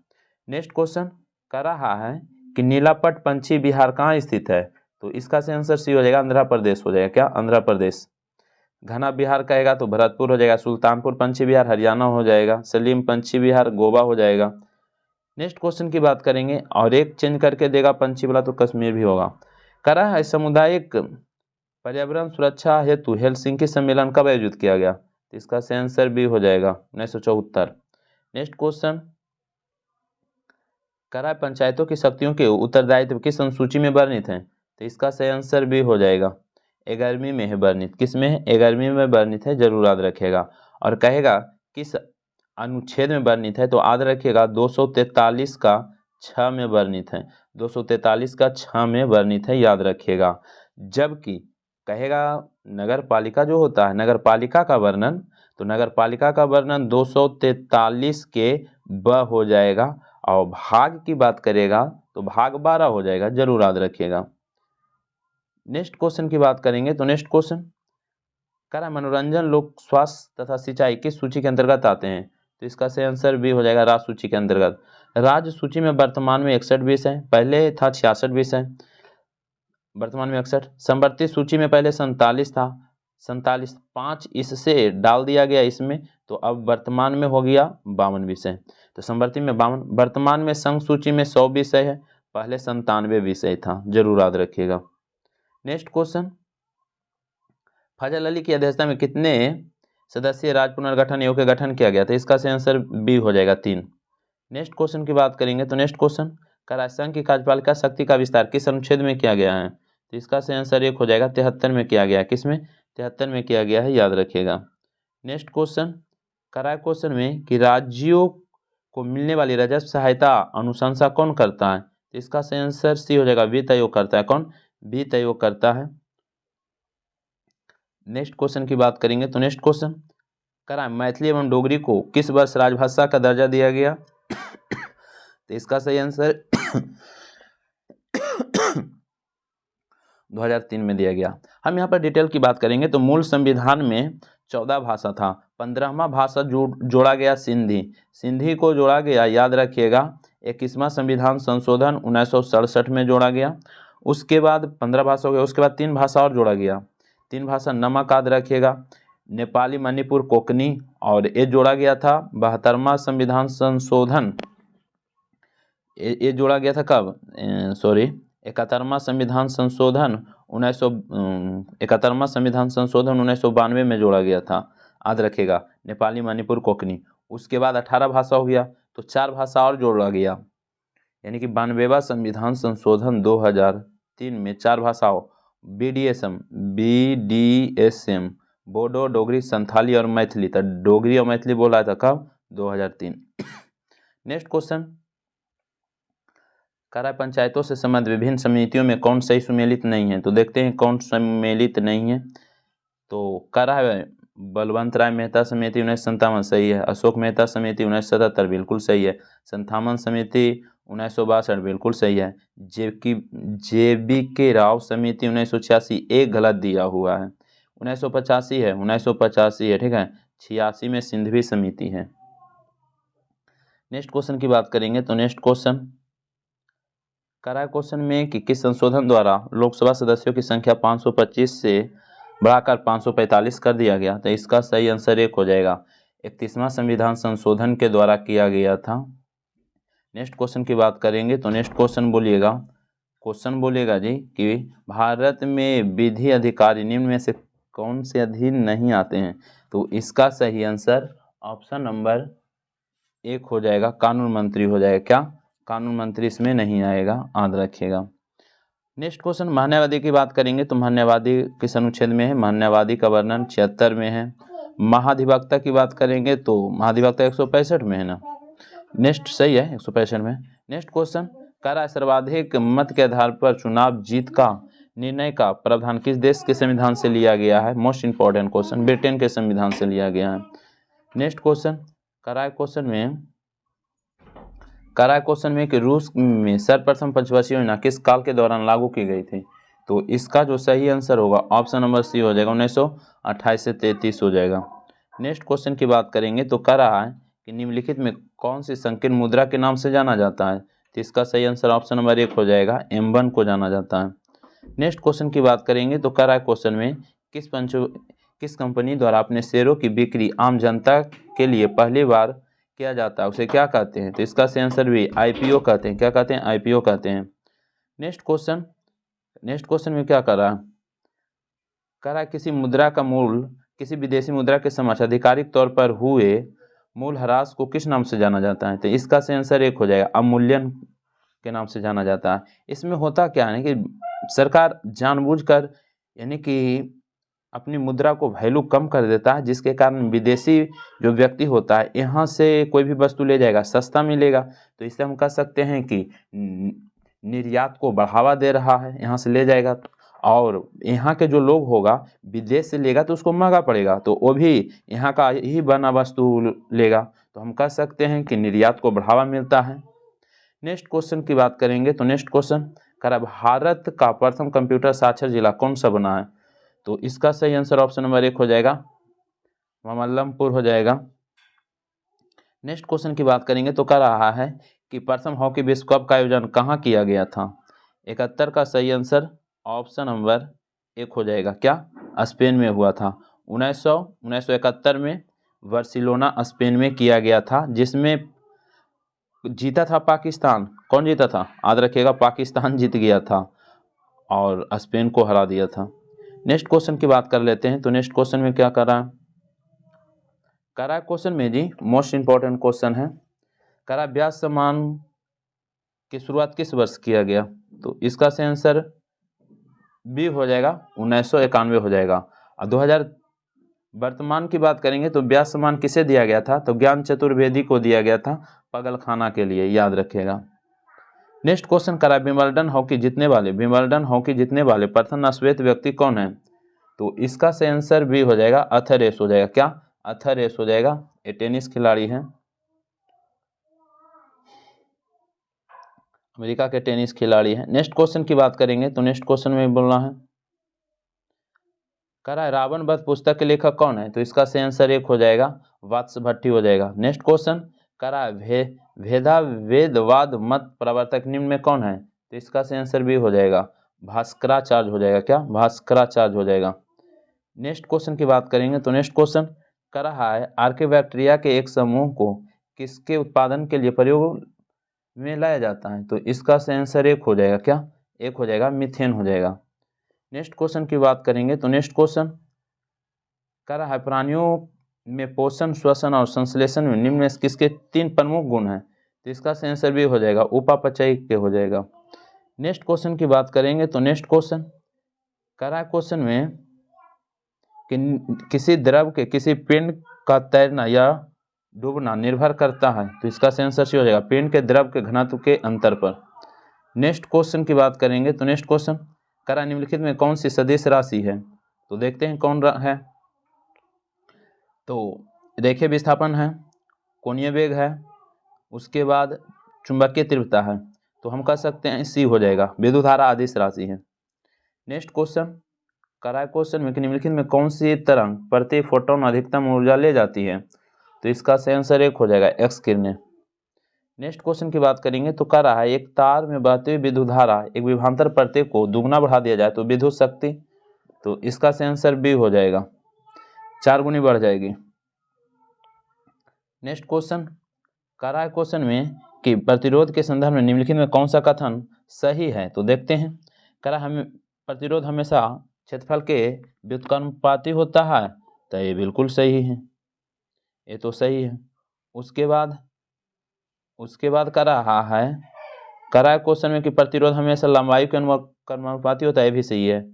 नेक्स्ट क्वेश्चन कह रहा है कि नीलापट पंछी विहार कहाँ स्थित है, तो इसका सही आंसर सी हो जाएगा, आंध्र प्रदेश हो जाएगा। क्या, आंध्र प्रदेश। घना विहार कहेगा तो भरतपुर हो जाएगा, सुल्तानपुर पंछी विहार हरियाणा हो जाएगा, सलीम पंछी विहार गोवा हो जाएगा। नेक्स्ट क्वेश्चन की बात करेंगे, और एक चेंज करके देगा पंछी वाला तो कश्मीर भी होगा। कह रहा है सामुदायिक पर्यावरण सुरक्षा हेतु हेलसिंकी सम्मेलन कब आयोजित किया गया, तो इसका सही आंसर भी हो जाएगा 1974। नेक्स्ट क्वेश्चन कह रहा है पंचायतों की शक्तियों के उत्तरदायित्व किस अनुसूची में वर्णित है, तो इसका सही आंसर भी हो जाएगा 11वीं में है वर्णित। किस में है, 11वीं में वर्णित है, जरूर याद रखेगा। और कहेगा किस अनुच्छेद में वर्णित है, तो याद रखिएगा 243 का 6 में वर्णित है, 243 का 6 में वर्णित है, याद रखिएगा। जबकि कहेगा नगर पालिका जो होता है, नगर पालिका का वर्णन, तो नगर पालिका का वर्णन 243 के ब हो जाएगा, और भाग की बात करेगा तो भाग 12 हो जाएगा, जरूर याद रखिएगा। नेक्स्ट क्वेश्चन की बात करेंगे, तो नेक्स्ट क्वेश्चन कह रहा है मनोरंजन, लोक स्वास्थ्य तथा सिंचाई किस सूची के अंतर्गत आते हैं, तो इसका सही आंसर भी हो जाएगा राज्य सूची के अंतर्गत। राज्य सूची में वर्तमान में 61 विषय है, पहले था 66 विषय, वर्तमान में 61। संवर्ती सूची में पहले 47 था, 47 5 इससे डाल दिया गया इसमें, तो अब वर्तमान में हो गया 52 विषय। तो संवर्ती में 52, वर्तमान में संघ सूची में 100 विषय है, पहले 97 विषय था, जरूर याद रखिएगा। नेक्स्ट क्वेश्चन फजल अली की अध्यक्षता में कितने सदस्यीय राज्य पुनर्गठन आयोग का गठन किया गया था, इसका सही आंसर बी हो जाएगा 3। नेक्स्ट क्वेश्चन की बात करेंगे, तो नेक्स्ट क्वेश्चन का संघ की कार्यपालिका शक्ति का विस्तार किस अनुच्छेद में किया गया है, तो इसका सही आंसर एक हो जाएगा 73 में किया गया है। किसमें, 73 में किया गया है, याद रखिएगा। नेक्स्ट क्वेश्चन कराए क्वेश्चन में कि राज्यों को मिलने वाली राजस्व सहायता अनुशंसा कौन करता है, तो इसका सही आंसर सी हो जाएगा, वित्त आयोग करता है। कौन, वित्त आयोग करता है। नेक्स्ट क्वेश्चन की बात करेंगे, तो नेक्स्ट क्वेश्चन करा मैथिली एवं डोगरी को किस वर्ष राजभाषा का दर्जा दिया गया, तो इसका सही आंसर 2003 में दिया गया। हम यहाँ पर डिटेल की बात करेंगे, तो मूल संविधान में 14 भाषा था, 15वां भाषा जोड़ा गया सिंधी, सिंधी को जोड़ा गया, याद रखिएगा। 21वां संविधान संशोधन 1967 में जोड़ा गया। उसके बाद 15 भाषा हो गया, उसके बाद 3 भाषा और जोड़ा गया, 3 भाषा नमक याद रखिएगा, नेपाली, मणिपुर, कोकनी, और ये जोड़ा गया था 72वां संविधान संशोधन, ये जोड़ा गया था कब, 71वां संविधान संशोधन 71वां संविधान संशोधन 1992 में जोड़ा गया था, याद रखेगा, नेपाली, मणिपुर, कोकनी। उसके बाद 18 भाषा हो गया, तो 4 भाषा और जोड़ा गया, यानी कि 92वां संविधान संशोधन 2003 में 4 भाषाओं BDSM बोडो, डोगरी, संथाली और मैथिली, तो डोगरी और मैथिली बोला था कब, 2003। नेक्स्ट क्वेश्चन कह रहा है पंचायतों से संबंधित विभिन्न समितियों में कौन सही सुमेलित नहीं है, तो देखते हैं कौन सम्मिलित नहीं है। तो कह रहा है बलवंत राय मेहता समिति 1957 सही है, अशोक मेहता समिति 1977 बिल्कुल सही है, संथामन समिति 1962 बिल्कुल सही है, JBK राव समिति 1986 एक गलत दिया हुआ है, 1985 है, 1985 है, ठीक है। 86 में सिंधवी समिति है। नेक्स्ट क्वेश्चन की बात करेंगे, तो नेक्स्ट क्वेश्चन करा क्वेश्चन में कि किस संशोधन द्वारा लोकसभा सदस्यों की संख्या 525 से बढ़ाकर 545 कर दिया गया, तो इसका सही आंसर एक हो जाएगा, 31वां संविधान संशोधन के द्वारा किया गया था। नेक्स्ट क्वेश्चन की बात करेंगे, तो नेक्स्ट क्वेश्चन बोलिएगा जी कि भारत में विधि अधिकारी निम्न में से कौन से अधीन नहीं आते हैं, तो इसका सही आंसर ऑप्शन नंबर 1 हो जाएगा, कानून मंत्री हो जाएगा। क्या, कानून मंत्री इसमें नहीं आएगा, याद रखिएगा। नेक्स्ट क्वेश्चन महान्यायवादी की बात करेंगे, तो महान्यायवादी किस अनुच्छेद में है, महान्यायवादी का वर्णन 76 में है। महाधिवक्ता की बात करेंगे, तो महाधिवक्ता 165 में है ना, नेक्स्ट सही है, 165 में। नेक्स्ट क्वेश्चन कह रहा है सर्वाधिक मत के आधार पर चुनाव जीत का निर्णय का प्रावधान किस देश के संविधान से लिया गया है, मोस्ट इंपॉर्टेंट क्वेश्चन, ब्रिटेन के संविधान से लिया गया है। नेक्स्ट क्वेश्चन कह रहा है क्वेश्चन में करा क्वेश्चन में कि रूस में सर्वप्रथम पंचवर्षीय योजना किस काल के दौरान लागू की गई थी? तो इसका जो सही आंसर होगा ऑप्शन नंबर सी हो जाएगा, 1928 से 33 हो जाएगा। नेक्स्ट क्वेश्चन की बात करेंगे तो कह रहा है कि निम्नलिखित में कौन सी संकीर्ण मुद्रा के नाम से जाना जाता है? तो इसका सही आंसर ऑप्शन नंबर 1 हो जाएगा, M1 को जाना जाता है। नेक्स्ट क्वेश्चन की बात करेंगे तो कह रहा है क्वेश्चन में किस कंपनी द्वारा अपने शेयरों की बिक्री आम जनता के लिए पहली बार किया जाता है, उसे क्या कहते हैं? तो इसका सही आंसर भी IPO कहते हैं। क्या कहते हैं? IPO कहते हैं। नेक्स्ट क्वेश्चन में क्या कर रहा है? कह रहा है किसी मुद्रा का मूल किसी विदेशी मुद्रा के समक्ष आधिकारिक तौर पर हुए मूल ह्रास को किस नाम से जाना जाता है? तो इसका सही आंसर 1 हो जाएगा, अवमूल्यन के नाम से जाना जाता है। इसमें होता क्या है कि सरकार जानबूझकर यानी कि अपनी मुद्रा को वैल्यू कम कर देता है, जिसके कारण विदेशी जो व्यक्ति होता है यहाँ से कोई भी वस्तु ले जाएगा, सस्ता मिलेगा, तो इससे हम कह सकते हैं कि निर्यात को बढ़ावा दे रहा है, यहाँ से ले जाएगा और यहाँ के जो लोग होगा विदेश से लेगा तो उसको महंगा पड़ेगा, तो वो भी यहाँ का ही बना वस्तु लेगा, तो हम कह सकते हैं कि निर्यात को बढ़ावा मिलता है। नेक्स्ट क्वेश्चन की बात करेंगे तो नेक्स्ट क्वेश्चन कह भारत का प्रथम कंप्यूटर साक्षर जिला कौन सा बना है? तो इसका सही आंसर ऑप्शन नंबर 1 हो जाएगा, ममल्लमपुर हो जाएगा। नेक्स्ट क्वेश्चन की बात करेंगे तो कह रहा है कि प्रथम हॉकी विश्व कप का आयोजन कहाँ किया गया था? 71 का सही आंसर ऑप्शन नंबर 1 हो जाएगा, क्या? स्पेन में हुआ था। 1971 में बार्सिलोना स्पेन में किया गया था, जिसमें जीता था पाकिस्तान। कौन जीता था? याद रखिएगा, पाकिस्तान जीत गया था और स्पेन को हरा दिया था। नेक्स्ट क्वेश्चन की बात कर लेते हैं तो नेक्स्ट क्वेश्चन में क्या कर रहा है? कह रहा है क्वेश्चन में जी मोस्ट इंपॉर्टेंट क्वेश्चन है, कह रहा है ब्याज सम्मान की शुरुआत किस वर्ष किया गया? तो इसका सही आंसर बी हो जाएगा, 1991 हो जाएगा। और 2000 वर्तमान की बात करेंगे तो ब्याज सम्मान किसे दिया गया था? तो ज्ञान चतुर्वेदी को दिया गया था पागल खाना के लिए, याद रखिएगा। नेक्स्ट क्वेश्चन करा विंबलडन हॉकी जीतने वाले प्रथम श्वेत व्यक्ति कौन है? तो इसका सही आंसर भी हो जाएगा, अर्थर रेस हो जाएगा, क्या? अर्थर रेस हो जाएगा, ये टेनिस खिलाड़ी हैं, अमेरिका के टेनिस खिलाड़ी हैं। नेक्स्ट क्वेश्चन की बात करेंगे तो नेक्स्ट क्वेश्चन में बोलना है, कह रहा है रावण वध पुस्तक के लेखक कौन है? तो इसका सही आंसर 1 हो जाएगा, वात्स भट्टी हो जाएगा। नेक्स्ट क्वेश्चन कह रहा है भेदावेदवाद मत प्रवर्तक निम्न में कौन है? तो इसका सही आंसर भी हो जाएगा, भास्कराचार्य हो जाएगा, क्या? भास्कराचार्य हो जाएगा। नेक्स्ट क्वेश्चन की बात करेंगे तो नेक्स्ट क्वेश्चन कह रहा है आर्किबैक्टीरिया के एक समूह को किसके उत्पादन के लिए प्रयोग में लाया जाता है? तो इसका सही आंसर 1 हो जाएगा, क्या? 1 हो जाएगा, मीथेन हो जाएगा। नेक्स्ट क्वेश्चन की बात करेंगे तो नेक्स्ट क्वेश्चन कह रहा है प्राणियों में पोषण, श्वसन और संश्लेषण में निम्न में किसके 3 प्रमुख गुण हैं? तो इसका सही आंसर भी हो जाएगा, उपापचय के हो जाएगा। नेक्स्ट क्वेश्चन की बात करेंगे तो नेक्स्ट क्वेश्चन कह रहा है क्वेश्चन में कि किसी द्रव के किसी पिंड का तैरना या डूबना निर्भर करता है? तो इसका सही आंसर सी हो जाएगा, पिंड के द्रव के घनत्व के अंतर पर। नेक्स्ट क्वेश्चन की बात करेंगे तो नेक्स्ट क्वेश्चन कह रहा है निम्नलिखित में कौन सी सदिश राशि है? तो देखते हैं कौन है। तो रेखीय विस्थापन है, कोणीय वेग है, उसके बाद चुंबकीय तीव्रता है, तो हम कह सकते हैं सी हो जाएगा, विद्युत धारा आदिश राशि है। नेक्स्ट क्वेश्चन कह रहा है क्वेश्चन में कि निम्नलिखित में कौन सी तरंग प्रति फोटोन अधिकतम ऊर्जा ले जाती है? तो इसका सही आंसर 1 हो जाएगा, एक्स किरणें। नेक्स्ट क्वेश्चन की बात करेंगे तो कह रहा है एक तार में बहती हुई विद्युत धारा एक विभवांतर प्रत्यय को दुगना बढ़ा दिया जाए तो विद्युत शक्ति? तो इसका सही आंसर बी हो जाएगा, 4 गुनी बढ़ जाएगी। नेक्स्ट क्वेश्चन कह रहा है क्वेश्चन में कि प्रतिरोध के संदर्भ में निम्नलिखित में कौन सा कथन सही है? तो देखते हैं। कह रहा है प्रतिरोध हमेशा क्षेत्रफल के व्युत्क्रमानुपाती होता है, तो ये बिल्कुल सही है, ये तो सही है। उसके बाद कह रहा है क्वेश्चन में कि प्रतिरोध हमेशा लंबाई के अनुक्रमानुपाती होता है, ये भी सही है।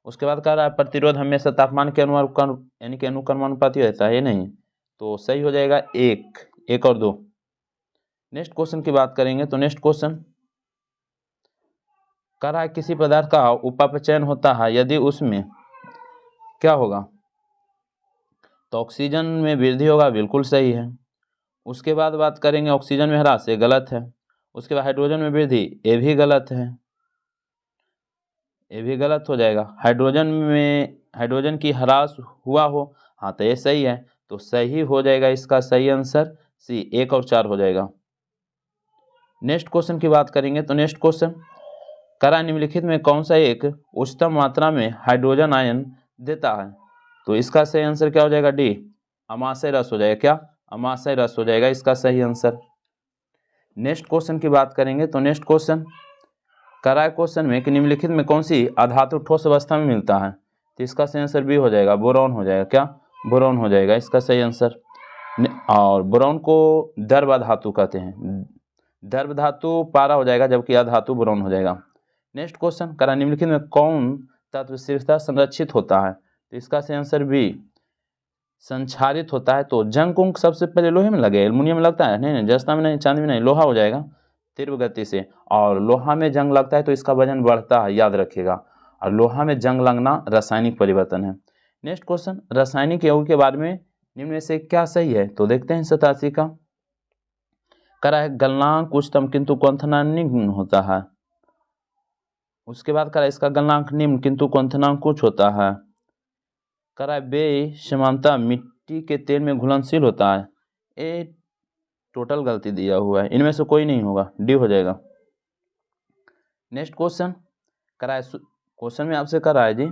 उसके बाद कह रहा है प्रतिरोध हमेशा तापमान के यानी कि अनुक्रमानुपाती होता है, ये नहीं, तो सही हो जाएगा 1 और 2। नेक्स्ट क्वेश्चन की बात करेंगे तो नेक्स्ट क्वेश्चन कह रहा है किसी पदार्थ का उपापचयन होता है यदि उसमें क्या होगा? तो ऑक्सीजन में वृद्धि होगा, बिल्कुल सही है। उसके बाद बात करेंगे ऑक्सीजन में ह्रास, ये गलत है। उसके बाद हाइड्रोजन में वृद्धि, ये भी गलत है, ये भी गलत हो जाएगा। हाइड्रोजन की ह्रास हुआ हो, हाँ तो ये सही है, तो सही हो जाएगा इसका सही आंसर सी, 1 और 4 हो जाएगा। नेक्स्ट क्वेश्चन की बात करेंगे तो नेक्स्ट क्वेश्चन, करा निम्नलिखित में कौन सा एक उच्चतम मात्रा में हाइड्रोजन आयन देता है? तो इसका सही आंसर क्या हो जाएगा? डी, अमाशय रस हो जाएगा। क्या? अमाशय रस हो जाएगा इसका सही आंसर। नेक्स्ट क्वेश्चन की बात करेंगे तो नेक्स्ट क्वेश्चन, करा क्वेश्चन में कि निम्नलिखित में कौन सी अधातु ठोस अवस्था में मिलता है? तो इसका सही आंसर बी हो जाएगा, बोरॉन हो जाएगा। क्या? बोरॉन हो जाएगा इसका सही आंसर। और बोरॉन को द्रव धातु कहते हैं, द्रव धातु पारा हो जाएगा, जबकि अधातु बोरॉन हो जाएगा। नेक्स्ट क्वेश्चन, करा निम्नलिखित में कौन तत्व शीर्षतः संरक्षित होता है? तो इसका सही आंसर बी, संक्षारित होता है। तो जंग कुंग सबसे पहले लोहे में लगे, एल्युमिनियम में लगता है? नहीं, जस्ता में नहीं, चांदी में नहीं, लोहा हो जाएगा तीव्र गति से। और लोहा में जंग लगता है तो इसका वजन बढ़ता है, याद रखिएगा। और लोहा में जंग लगना रासायनिक परिवर्तन है। नेक्स्ट क्वेश्चन, रासायनिक यौगिक के बारे में निम्न में से क्या सही है? तो देखते हैं 87 का। करा है गलनांक उच्चतम किंतु क्वथनांक निम्न होता है। उसके बाद करा इसका गलनांक निम्न किंतु क्वथनांक उच्च होता है। करा बे समानता मिट्टी के तेल में घुलनशील होता है। ये टोटल गलती दिया हुआ है, इनमें से कोई नहीं होगा, डी हो जाएगा। नेक्स्ट क्वेश्चन, करा क्वेश्चन में आपसे करा है जी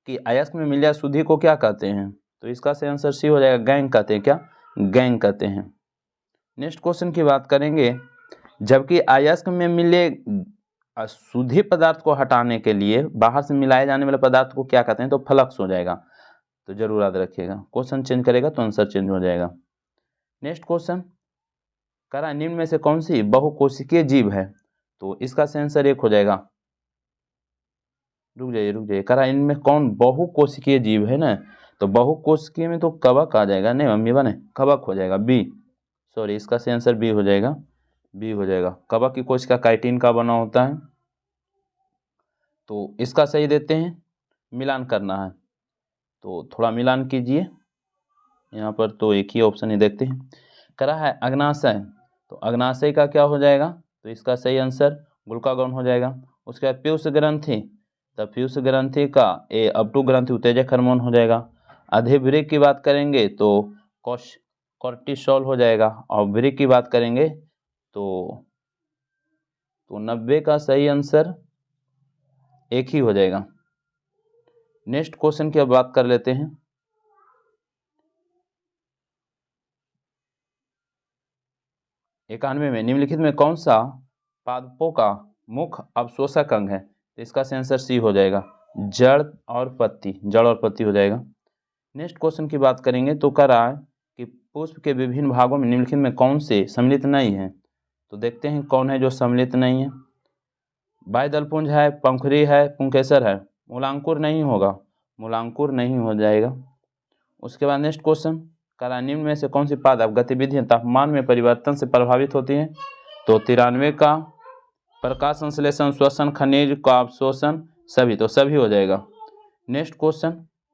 कि अयस्क में मिल जाए शुद्धि को क्या कहते हैं? तो इसका सही आंसर सी हो जाएगा, गैंग कहते हैं। क्या? गैंग कहते हैं। नेक्स्ट क्वेश्चन की बात करेंगे, जबकि अयस्क में मिले अशुद्धि पदार्थ को हटाने के लिए बाहर से मिलाए जाने वाले पदार्थ को क्या कहते हैं? तो फ्लक्स हो जाएगा, तो जरूर याद रखिएगा। क्वेश्चन चेंज करेगा तो आंसर चेंज हो जाएगा। नेक्स्ट क्वेश्चन, करा निम्न में से कौन सी बहुकोशिकीय जीव है? तो इसका सही आंसर 1 हो जाएगा। रुक जाइए, करा इनमें कौन बहुकोशिकीय जीव है ना? तो बहुकोशिकीय में तो कवक आ जाएगा, नहीं मम्मी बने, कवक हो जाएगा, बी, सॉरी इसका सही आंसर बी हो जाएगा, बी हो जाएगा। कवक की कोशिका काइटिन का बना होता है। तो इसका सही देते हैं, मिलान करना है तो थोड़ा मिलान कीजिए यहाँ पर, तो एक ही ऑप्शन ही देखते हैं। करा है अग्नाशय, तो अग्नाशय का क्या हो जाएगा? तो इसका सही आंसर ग्लूकागॉन हो जाएगा। उसके बाद पीयूष ग्रंथि, तो पीयूष ग्रंथि का ए अपटू ग्रंथि उत्तेजक हार्मोन हो जाएगा। अधिवृक्क की बात करेंगे तो कॉर्टिसोल हो जाएगा। और वृक्क की बात करेंगे तो 90 का सही आंसर 1 ही हो जाएगा। नेक्स्ट क्वेश्चन की अब बात कर लेते हैं। 91 में निम्नलिखित में कौन सा पादपों का मुख्य अवशोषक अंग है? तो इसका आंसर सी हो जाएगा, जड़ और पत्ती हो जाएगा। नेक्स्ट क्वेश्चन की बात करेंगे तो कह रहा है कि पुष्प के विभिन्न भागों में निम्नलिखित में कौन से सम्मिलित नहीं है? तो देखते हैं कौन है जो सम्मिलित नहीं है। बाह्यदलपुंज है, पंखुड़ी है, पुंकेसर है। मूलांकुर नहीं होगा, मूलांकुर नहीं हो जाएगा। उसके बाद नेक्स्ट क्वेश्चन, करा निम्न में से कौन सी पादप गतिविधियां तापमान में परिवर्तन से प्रभावित होती हैं? तो 93 का प्रकाश संश्लेषण, श्वसन, खनिज का अवशोषण, सभी, तो सभी हो जाएगा। नेक्स्ट क्वेश्चन,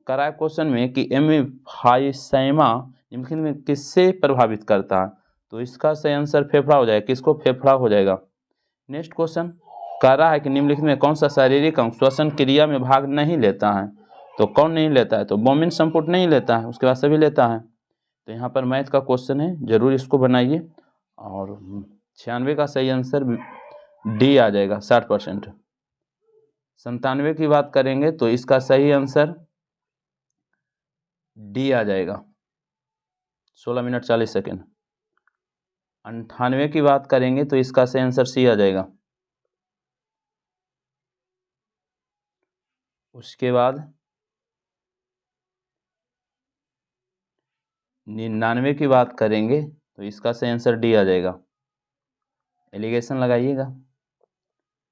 करा क्वेश्चन में कि एम्फीसाइमा निम्नलिखित में किससे प्रभावित करता है? तो इसका सही आंसर फेफड़ा हो जाएगा। किसको? फेफड़ा हो जाएगा। नेक्स्ट क्वेश्चन, कह रहा है कि निम्नलिखित में कौन सा शारीरिक अंग श्वसन क्रिया में भाग नहीं लेता है? तो कौन नहीं लेता है? तो बोमिन संपुट नहीं लेता है, उसके बाद सभी लेता है। तो यहाँ पर मैथ का क्वेश्चन है, जरूर इसको बनाइए। और 96 का सही आंसर डी आ जाएगा, 60%। 97 की बात करेंगे तो इसका सही आंसर डी आ जाएगा, 16 मिनट 40 सेकेंड। 98 की बात करेंगे तो इसका सही आंसर सी आ जाएगा। उसके बाद 99 की बात करेंगे तो इसका सही आंसर डी आ जाएगा, एलिगेशन लगाइएगा।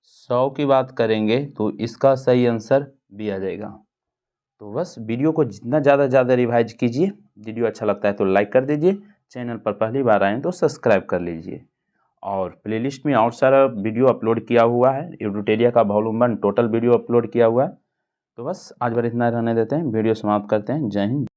100 की बात करेंगे तो इसका सही आंसर बी आ जाएगा। तो बस वीडियो को जितना ज़्यादा रिवाइज कीजिए। वीडियो अच्छा लगता है तो लाइक कर दीजिए, चैनल पर पहली बार आएँ तो सब्सक्राइब कर लीजिए। और प्लेलिस्ट में और सारा वीडियो अपलोड किया हुआ है, यूट्यूटेरिया का वॉल्यूम 1 टोटल वीडियो अपलोड किया हुआ है। तो बस आज बार इतना रहने देते हैं, वीडियो समाप्त करते हैं। जय हिंद।